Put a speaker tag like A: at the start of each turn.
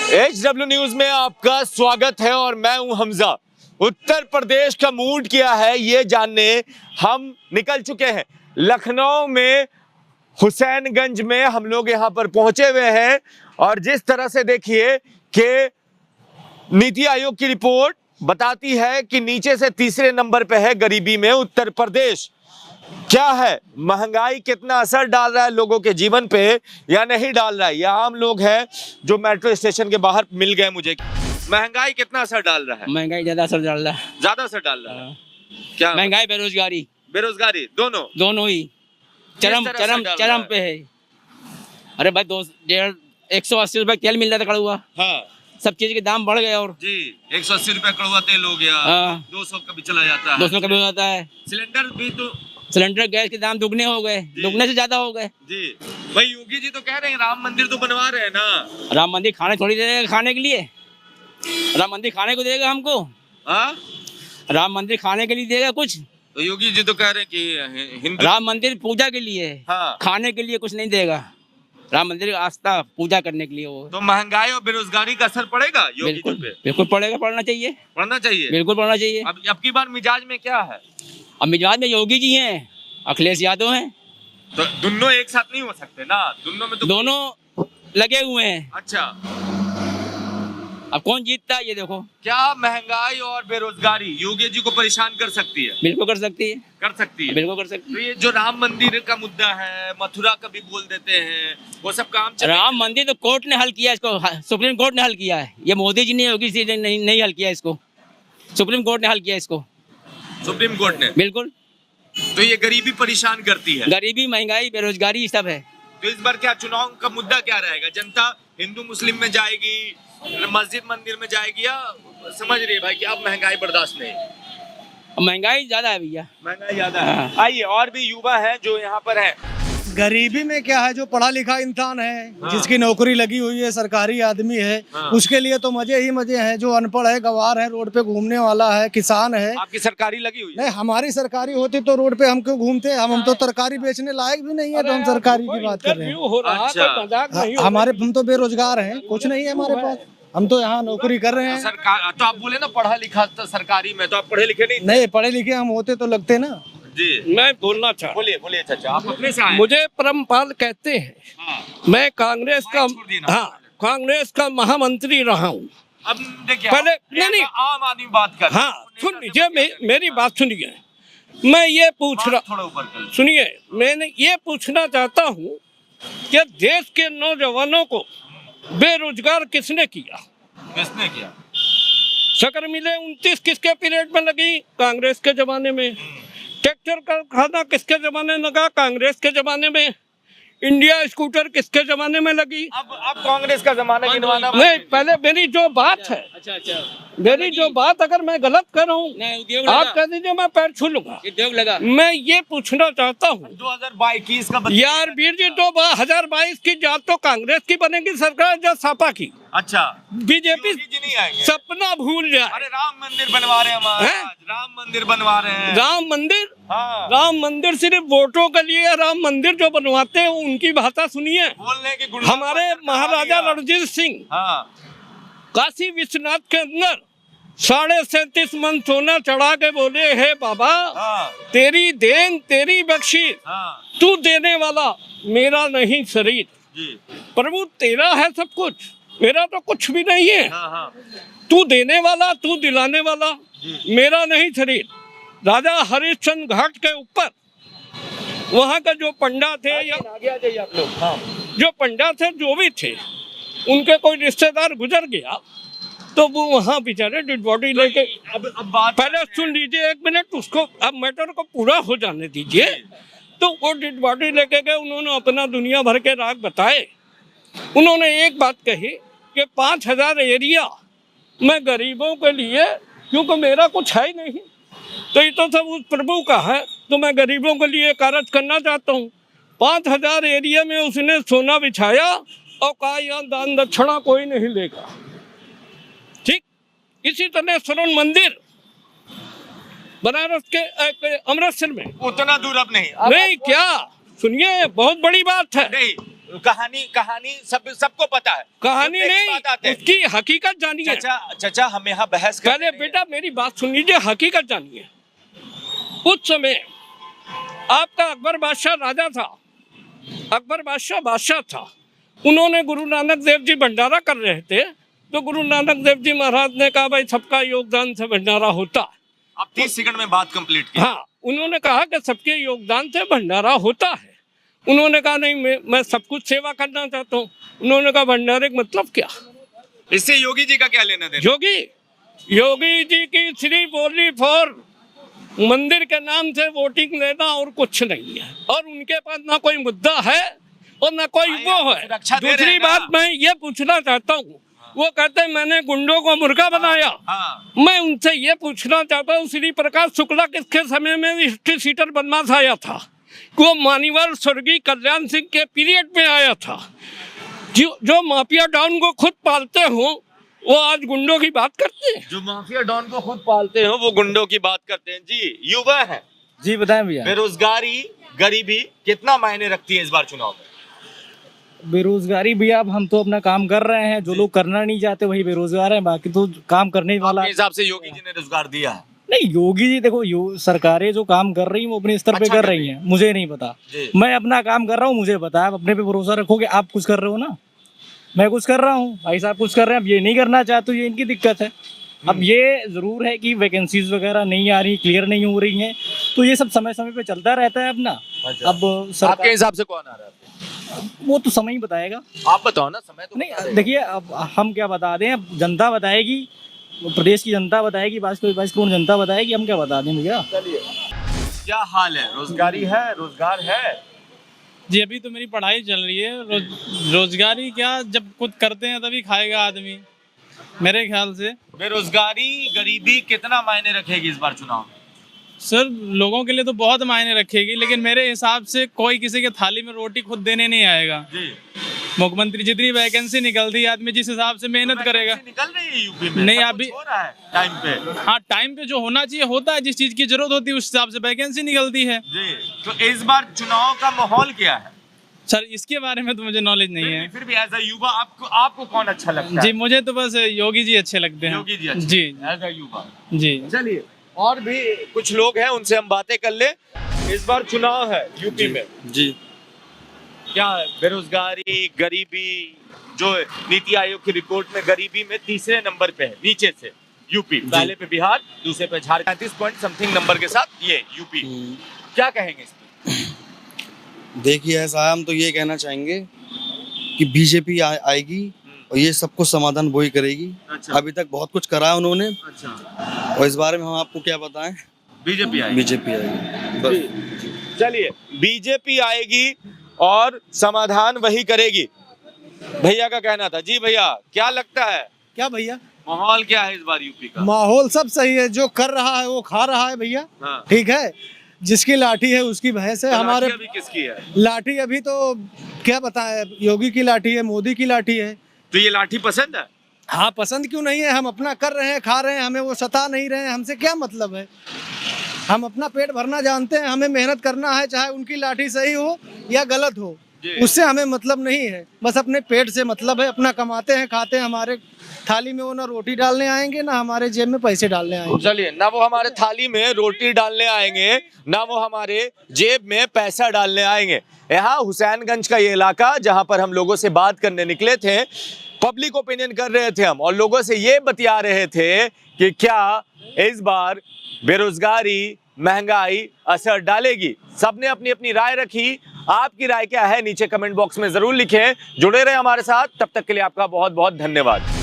A: HW news में आपका स्वागत है और मैं हूं हमजा। उत्तर प्रदेश का मूड क्या है ये जानने हम निकल चुके हैं। लखनऊ में हुसैनगंज में हम लोग यहां पर पहुंचे हुए हैं और जिस तरह से देखिए कि नीति आयोग की रिपोर्ट बताती है कि नीचे से तीसरे नंबर पे है गरीबी में उत्तर प्रदेश। क्या है, महंगाई कितना असर डाल रहा है लोगों के जीवन पे या नहीं डाल रहा है? ये आम लोग हैं जो मेट्रो स्टेशन के बाहर मिल गए मुझे। महंगाई कितना असर डाल रहा है?
B: महंगाई ज्यादा असर डाल रहा है।
A: ज्यादा असर डाल रहा है। क्या
B: महंगाई
A: बेरोजगारी दोनों
B: ही चरम पे है। अरे भाई 180 रुपए तेल मिल रहा था कड़ा हुआ।
A: हाँ।
B: सब चीज के दाम बढ़ गए और
A: जी 180 रुपए कड़वा तेल हो गया।
B: हाँ।
A: 200 का भी चला जाता है।
B: 200 का भी हो जाता है।
A: सिलेंडर भी तो
B: सिलेंडर गैस के दाम दुगने हो गए, दुगने से ज्यादा हो गए।
A: जी भाई योगी जी तो कह रहे हैं राम मंदिर तो बनवा रहे हैं ना।
B: राम मंदिर खाने थोड़ी देगा खाने के लिए? राम मंदिर खाने को देगा हमको?
A: हाँ?
B: राम मंदिर खाने के लिए देगा कुछ?
A: तो योगी जी तो कह रहे हैं कि हिंदू
B: राम मंदिर पूजा के लिए है।
A: हाँ।
B: खाने के लिए कुछ नहीं देगा। राम मंदिर आस्था पूजा करने के लिए वो।
A: तो महंगाई और बेरोजगारी का असर पड़ेगा योगी जी पे?
B: बिल्कुल पड़ेगा, पड़ना चाहिए। बिल्कुल पड़ना चाहिए।
A: अब की बार मिजाज में क्या है?
B: अब मिजाज में योगी जी हैं, अखिलेश यादव हैं।
A: तो दोनों एक साथ नहीं हो सकते ना, दोनों में तो
B: दोनों लगे हुए हैं।
A: अच्छा,
B: अब कौन जीतता है ये देखो।
A: क्या महंगाई और बेरोजगारी योगी जी को परेशान कर सकती है?
B: बिल्कुल कर सकती है।
A: बिल्कुल कर सकती है। तो ये जो राम मंदिर का मुद्दा है, मथुरा का भी बोल देते हैं, वो सब काम चल।
B: राम मंदिर तो कोर्ट ने हल किया इसको, सुप्रीम कोर्ट ने हल किया है। ये मोदी जी ने योगी जी ने नहीं हल किया इसको, सुप्रीम कोर्ट ने हल किया इसको।
A: सुप्रीम कोर्ट ने? बिल्कुल। तो ये गरीबी परेशान करती है?
B: गरीबी, महंगाई, बेरोजगारी सब है।
A: तो इस बार क्या चुनाव का मुद्दा क्या रहेगा? जनता हिंदू मुस्लिम में जाएगी, मस्जिद मंदिर में जाएगी, या समझ रही है भाई कि अब महंगाई बर्दाश्त नहीं?
B: महंगाई ज्यादा है भैया,
A: महंगाई ज्यादा है। आइए और भी युवा हैं जो यहाँ पर हैं।
C: गरीबी में क्या है, जो पढ़ा लिखा इंसान है,
A: हाँ।
C: जिसकी नौकरी लगी हुई है, सरकारी आदमी है,
A: हाँ।
C: उसके लिए तो मजे ही मजे हैं। जो अनपढ़ है, गवार है, रोड पे घूमने वाला है, किसान है।
A: आपकी सरकारी लगी हुई है?
C: नहीं, हमारी सरकारी होती तो रोड पे हम क्यों घूमते? हम तो तरकारी बेचने लायक भी नहीं है, तो हम सरकारी की बात कर रहे हैं।
A: अच्छा।
C: हम तो बेरोजगार हैं, कुछ नहीं है हमारे पास। हम तो यहाँ नौकरी कर रहे हैं।
A: सरकार तो आप बोले ना पढ़ा लिखा तो सरकारी में, तो आप पढ़े लिखे नहीं?
C: पढ़े लिखे हम होते तो लगते ना।
A: जी
D: मैं बोलना चाहता,
A: बोलिए चाचा, आप अपने से आए?
D: मुझे परमपाल कहते हैं।
A: हाँ।
D: मैं कांग्रेस का महामंत्री रहा हूँ।
A: अब देखिए
D: पहले नहीं
A: आम आदमी बात कर।
D: हाँ सुन लीजिए, मेरी बात सुनिए। मैं ये पूछ रहा,
A: थोड़ा ऊपर कर
D: सुनिए, मैंने ये पूछना चाहता हूँ कि देश के नौजवानों को बेरोजगार किसने किया?
A: किसने किया?
D: शक्कर मिले 29 किसके पीरियड में लगी? कांग्रेस के जमाने में। ट्रैक्टर का खाना किसके जमाने में लगा? कांग्रेस के जमाने में। इंडिया स्कूटर किसके जमाने में लगी?
A: अब कांग्रेस का जमाना गिनवाना
D: नहीं, पहले मेरी जो बात है, मेरी जो बात अगर मैं गलत कर रहा हूँ आप कह दीजिए, मैं पैर छू लूंगा।
B: उद्योग लगा।
D: मैं ये पूछना चाहता हूँ
A: 2022 का
D: यार वीर जी, 2022 की या तो कांग्रेस की बनेगी सरकार या सपा की।
A: अच्छा,
D: बीजेपी
A: नहीं आएंगे?
D: सपना भूल जाए।
A: अरे राम मंदिर बनवा रहे हैं हमारे, राम मंदिर बनवा रहे हैं।
D: राम मंदिर?
A: हाँ।
D: राम मंदिर सिर्फ वोटों के लिए? राम मंदिर जो बनवाते हैं उनकी भाषा सुनिए।
A: बोलने की
D: हमारे महाराजा रणजीत सिंह काशी विश्वनाथ के अंदर 37.5 मन सोना चढ़ा के बोले, हे बाबा तेरी देन तेरी बख्शी, तू देने वाला, मेरा नहीं शरीर। प्रभु तेरा है सब कुछ, मेरा तो कुछ भी नहीं है। तू देने वाला, तू दिलाने वाला, मेरा नहीं शरीर। राजा हरिश्चंद्र घाट के ऊपर वहाँ का जो पंडा थे या आप लोग, जो पंडा थे, जो भी थे, उनके कोई रिश्तेदार गुजर गया तो वो वहाँ बेचारे डेड बॉडी लेके,
A: अब बात
D: पहले सुन लीजिए 1 मिनट, उसको अब मैटर को पूरा हो जाने दीजिए। तो वो डेड बॉडी लेके गए, उन्होंने अपना दुनिया भर के राग बताए। उन्होंने एक बात कही कि 5000 एरिया मैं गरीबों के लिए, क्योंकि मेरा कुछ है ही नहीं, तो ये तो सब उस प्रभु का है, तो मैं गरीबों के लिए कार्य करना चाहता हूँ। 5000 एरिया में उसने सोना बिछाया और कहा यहाँ दान दक्षिणा कोई नहीं लेगा। ठीक इसी तरह स्वर्ण मंदिर बनारस के अमृतसर में,
A: उतना दूर अब नहीं
D: क्या सुनिए, बहुत बड़ी बात है।
A: नहीं, कहानी सबको पता है,
D: कहानी
A: मुद्दे की
D: नहीं,
A: बात आते हैं।
D: उसकी हकीकत जानिए।
A: चाचा हम यहाँ बहस कर
D: पहले बेटा मेरी बात सुन लीजिए, हकीकत जानिए। उस समय आपका अकबर बादशाह राजा था, अकबर बादशाह था। उन्होंने गुरु नानक देव जी भंडारा कर रहे थे, तो गुरु नानक देव जी महाराज ने कहा भाई सबका योगदान से भंडारा होता है।
A: आप 30 सेकंड में बात कंप्लीट की।
D: हाँ, उन्होंने कहा कि सबके योगदान से भंडारा होता है। उन्होंने कहा नहीं, मैं सब कुछ सेवा करना चाहता हूँ। उन्होंने कहा भंडारे का मतलब क्या?
A: इससे योगी जी का क्या लेना देना?
D: योगी जी की सिर्फ ओनली फॉर मंदिर के नाम से वोटिंग लेना और कुछ नहीं है, और उनके पास ना कोई मुद्दा है और ना कोई वो है। दूसरी बात मैं ये पूछना चाहता हूँ, वो कहते हैं मैंने गुंडों को मुर्गा बनाया। मैं उनसे ये पूछना चाहता हूँ, श्री प्रकाश शुक्ला किसके समय में हिस्ट्री सीटर बदमाश आया था? वो मानीवर स्वर्गीय कल्याण सिंह के पीरियड में आया था। जो माफिया डॉन को खुद पालते हो वो आज गुंडों की बात करते हैं।
A: जो माफिया डॉन को खुद पालते हो वो गुंडों की बात करते हैं। जी युवा है
E: जी, बताएं भैया।
A: बेरोजगारी गरीबी कितना मायने रखती है इस बार चुनाव में?
E: बेरोजगारी भैया, अब हम तो अपना काम कर रहे हैं, जो लोग करना नहीं चाहते वही बेरोजगार हैं, बाकी तो काम करने वाला।
A: आपके हिसाब से योगी जी ने रोजगार दिया है?
E: नहीं, योगी जी देखो, सरकारें जो काम कर रही हैं वो अपने स्तर पे कर रही हैं, मुझे नहीं पता। मैं अपना काम कर रहा हूँ, मुझे पता है। अपने पे भरोसा रखोगे। आप कुछ कर रहे हो ना, मैं कुछ कर रहा हूँ, भाई साहब कुछ कर रहे हैं। अब ये नहीं करना चाहते, ये इनकी दिक्कत है। अब ये जरूर है कि वैकेंसीज वगैरह नहीं आ रही, क्लियर नहीं हो रही हैं, तो ये सब समय समय पे चलता रहता है अपना। अब
A: आपके हिसाब से कौन आ रहा है?
E: वो तो समय ही बताएगा।
A: आप बताओ ना, समय तो
E: नहीं देखिए, अब हम क्या बता दें, अब जनता बताएगी, प्रदेश की जनता बताएगी, 22 करोड़ जनता बताएगी, हम क्या बता दें भैया।
A: चलिए, क्या हाल है? रोजगार है?
F: जी अभी तो मेरी पढ़ाई चल रही है। रोजगारी क्या, जब खुद करते हैं तभी खाएगा आदमी, मेरे ख्याल से।
A: बेरोजगारी गरीबी कितना मायने रखेगी इस बार चुनाव में?
F: सर लोगों के लिए तो बहुत मायने रखेगी, लेकिन मेरे हिसाब से कोई किसी के थाली में रोटी खुद देने नहीं आएगा जी। मुख्यमंत्री जितनी वैकेंसी निकलती है, आदमी जिस हिसाब से मेहनत करेगा।
A: निकल रही है यूपी में?
F: नहीं, अभी
A: हो रहा है टाइम पे।
F: हाँ, टाइम पे जो होना चाहिए होता है, जिस चीज की जरूरत होती है उस हिसाब से वैकेंसी निकलती है
A: जी। तो इस बार चुनाव का माहौल क्या है?
F: सर इसके बारे में तो मुझे नॉलेज नहीं है।
A: फिर भी एज अ युवा आपको कौन अच्छा लगता है?
F: जी मुझे तो बस योगी जी अच्छे लगते हैं।
A: योगी जी अच्छे
F: जी
A: एज अ युवा।
F: जी।
A: चलिए, और भी कुछ लोग हैं, उनसे हम बातें कर ले। इस बार चुनाव है यूपी में
G: जी,
A: क्या बेरोजगारी गरीबी, जो नीति आयोग की रिपोर्ट में गरीबी में तीसरे नंबर पे है नीचे से यूपी, पहले पे बिहार, दूसरे पे झारखंड, 35 पॉइंट समथिंग नंबर के साथ ये यूपी। क्या कहेंगे इस पर?
G: देखिए ऐसा हम तो ये कहना चाहेंगे कि बीजेपी आएगी और ये सबको समाधान वही करेगी।
A: अच्छा।
G: अभी तक बहुत कुछ करा है उन्होंने।
A: अच्छा।
G: और इस बारे में हम आपको क्या बताएं?
A: बीजेपी आएगी।
G: बीजेपी आएगी बस।
A: चलिए, बीजेपी आएगी और समाधान वही करेगी, भैया का कहना था। जी भैया, क्या लगता है,
C: क्या भैया
A: माहौल क्या है इस बार यूपी का?
C: माहौल सब सही है, जो कर रहा है वो खा रहा है भैया।
A: हाँ।
C: ठीक है, जिसकी लाठी है उसकी भैंस है। हमारे
A: अभी किसकी है
C: लाठी? अभी तो क्या बताएं, योगी की लाठी है, मोदी की लाठी है।
A: तो ये लाठी पसंद है?
C: हाँ, पसंद क्यों नहीं है? हम अपना कर रहे हैं, खा रहे हैं, हमें वो सता नहीं रहे हैं, हमसे क्या मतलब है? हम अपना पेट भरना जानते हैं, हमें मेहनत करना है, चाहे उनकी लाठी सही हो या गलत हो, उससे हमें मतलब नहीं है। बस अपने पेट से मतलब है, अपना कमाते हैं, खाते हैं। हमारे थाली में वो ना रोटी डालने आएंगे, ना हमारे जेब में पैसे डालने आएंगे।
A: चलिए, ना वो हमारे थाली में रोटी डालने आएंगे, ना वो हमारे जेब में पैसा डालने आएंगे। यहाँ हुसैनगंज का ये इलाका, जहाँ पर हम लोगों से बात करने निकले थे, पब्लिक ओपिनियन कर रहे थे हम, और लोगों से ये बतिया रहे थे कि क्या इस बार बेरोजगारी महंगाई असर डालेगी। सबने अपनी अपनी राय रखी। आपकी राय क्या है नीचे कमेंट बॉक्स में जरूर लिखें। जुड़े रहे हमारे साथ, तब तक के लिए आपका बहुत बहुत धन्यवाद।